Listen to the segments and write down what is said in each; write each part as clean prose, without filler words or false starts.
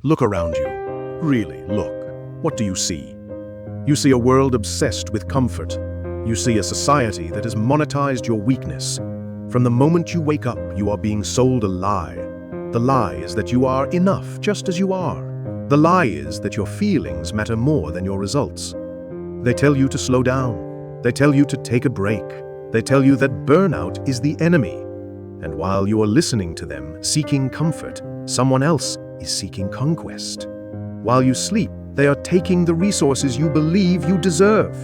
Look around you. Really, look. What do you see? You see a world obsessed with comfort. You see a society that has monetized your weakness. From the moment you wake up, you are being sold a lie. The lie is that you are enough just as you are. The lie is that your feelings matter more than your results. They tell you to slow down. They tell you to take a break. They tell you that burnout is the enemy. And while you are listening to them, seeking comfort, someone else is seeking conquest. While you sleep, they are taking the resources you believe you deserve.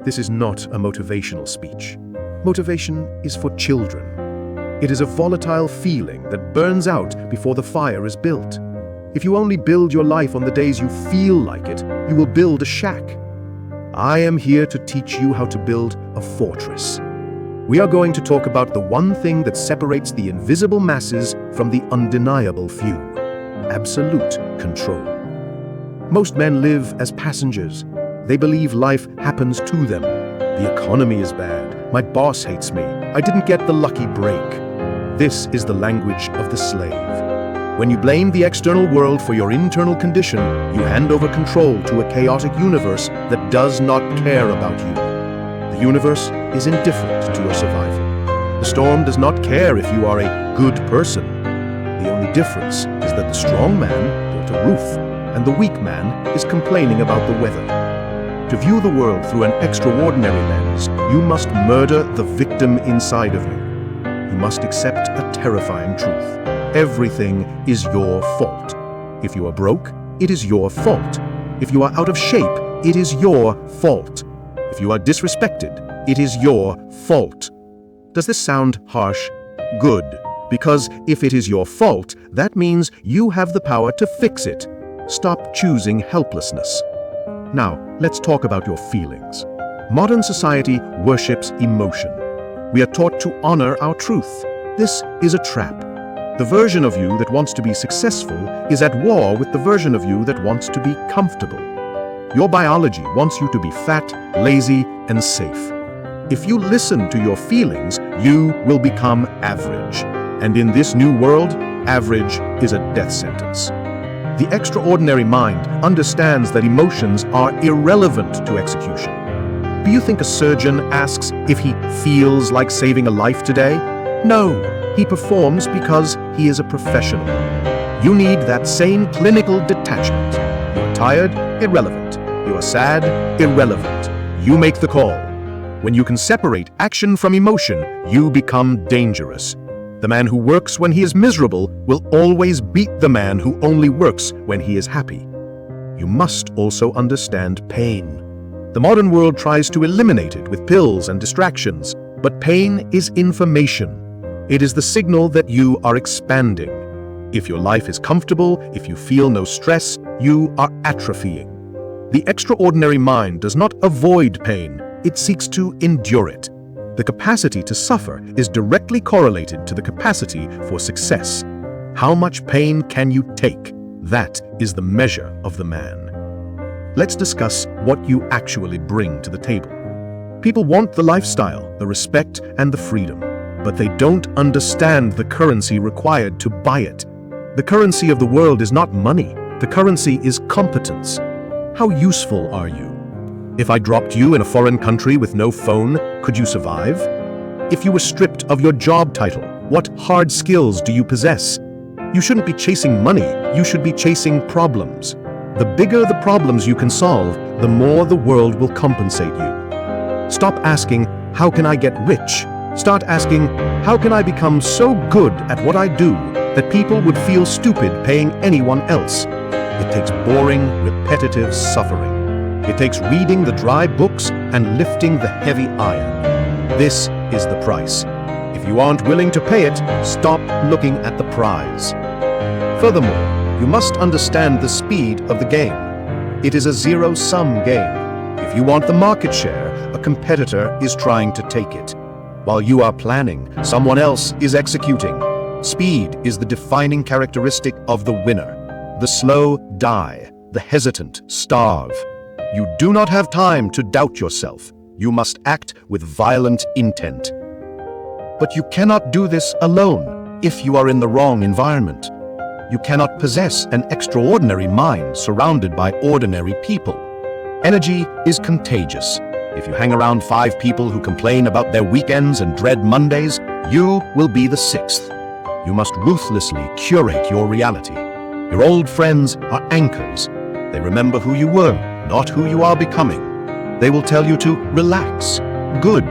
This is not a motivational speech. Motivation is for children. It is a volatile feeling that burns out before the fire is built. If you only build your life on the days you feel like it, you will build a shack. I am here to teach you how to build a fortress. We are going to talk about the one thing that separates the invisible masses from the undeniable few: absolute control. Most men live as passengers. They believe life happens to them. The economy is bad. My boss hates me. I didn't get the lucky break. This is the language of the slave. When you blame the external world for your internal condition, you hand over control to a chaotic universe that does not care about you. The universe is indifferent to your survival. The storm does not care if you are a good person. The only difference is that the strong man built a roof, and the weak man is complaining about the weather. To view the world through an extraordinary lens, you must murder the victim inside of you. You must accept a terrifying truth. Everything is your fault. If you are broke, it is your fault. If you are out of shape, it is your fault. If you are disrespected, it is your fault. Does this sound harsh? Good. Because if it is your fault, that means you have the power to fix it. Stop choosing helplessness. Now, let's talk about your feelings. Modern society worships emotion. We are taught to honor our truth. This is a trap. The version of you that wants to be successful is at war with the version of you that wants to be comfortable. Your biology wants you to be fat, lazy, and safe. If you listen to your feelings, you will become average. And in this new world, average is a death sentence. The extraordinary mind understands that emotions are irrelevant to execution. Do you think a surgeon asks if he feels like saving a life today? No, he performs because he is a professional. You need that same clinical detachment. You are tired? Irrelevant. You are sad? Irrelevant. You make the call. When you can separate action from emotion, you become dangerous. The man who works when he is miserable will always beat the man who only works when he is happy. You must also understand pain. The modern world tries to eliminate it with pills and distractions, but pain is information. It is the signal that you are expanding. If your life is comfortable, if you feel no stress, you are atrophying. The extraordinary mind does not avoid pain, it seeks to endure it. The capacity to suffer is directly correlated to the capacity for success. How much pain can you take? That is the measure of the man. Let's discuss what you actually bring to the table. People want the lifestyle, the respect, and the freedom, but they don't understand the currency required to buy it. The currency of the world is not money. The currency is competence. How useful are you? If I dropped you in a foreign country with no phone, could you survive? If you were stripped of your job title, what hard skills do you possess? You shouldn't be chasing money, you should be chasing problems. The bigger the problems you can solve, the more the world will compensate you. Stop asking, how can I get rich? Start asking, how can I become so good at what I do that people would feel stupid paying anyone else? It takes boring, repetitive suffering. It takes reading the dry books and lifting the heavy iron. This is the price. If you aren't willing to pay it, stop looking at the prize. Furthermore, you must understand the speed of the game. It is a zero-sum game. If you want the market share, a competitor is trying to take it. While you are planning, someone else is executing. Speed is the defining characteristic of the winner. The slow die, the hesitant starve. You do not have time to doubt yourself. You must act with violent intent. But you cannot do this alone if you are in the wrong environment. You cannot possess an extraordinary mind surrounded by ordinary people. Energy is contagious. If you hang around 5 people who complain about their weekends and dread Mondays, you will be the 6th. You must ruthlessly curate your reality. Your old friends are anchors. They remember who you were, not who you are becoming. They will tell you to relax. Good.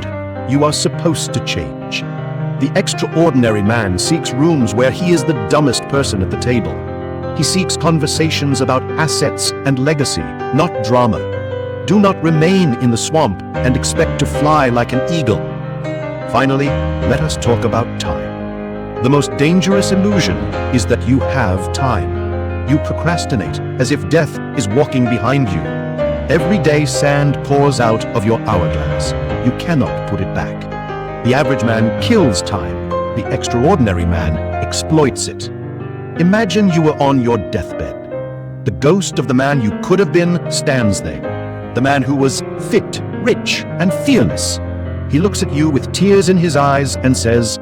You are supposed to change. The extraordinary man seeks rooms where he is the dumbest person at the table. He seeks conversations about assets and legacy, not drama. Do not remain in the swamp and expect to fly like an eagle. Finally, let us talk about time. The most dangerous illusion is that you have time. You procrastinate as if death is walking behind you. Every day sand pours out of your hourglass. You cannot put it back. The average man kills time. The extraordinary man exploits it. Imagine you were on your deathbed. The ghost of the man you could have been stands there. The man who was fit, rich, and fearless. He looks at you with tears in his eyes and says,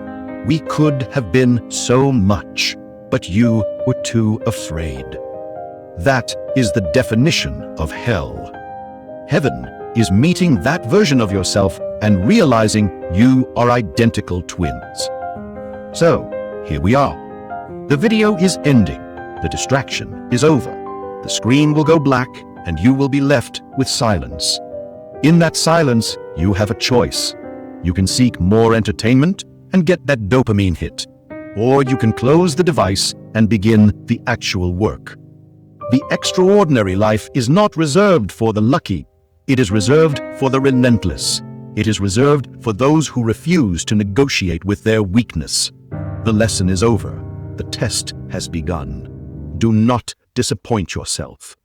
"We could have been so much, but you were too afraid." That is the definition of hell. Heaven is meeting that version of yourself and realizing you are identical twins. So, here we are. The video is ending. The distraction is over. The screen will go black and you will be left with silence. In that silence, you have a choice. You can seek more entertainment and get that dopamine hit. Or you can close the device and begin the actual work. The extraordinary life is not reserved for the lucky. It is reserved for the relentless. It is reserved for those who refuse to negotiate with their weakness. The lesson is over. The test has begun. Do not disappoint yourself.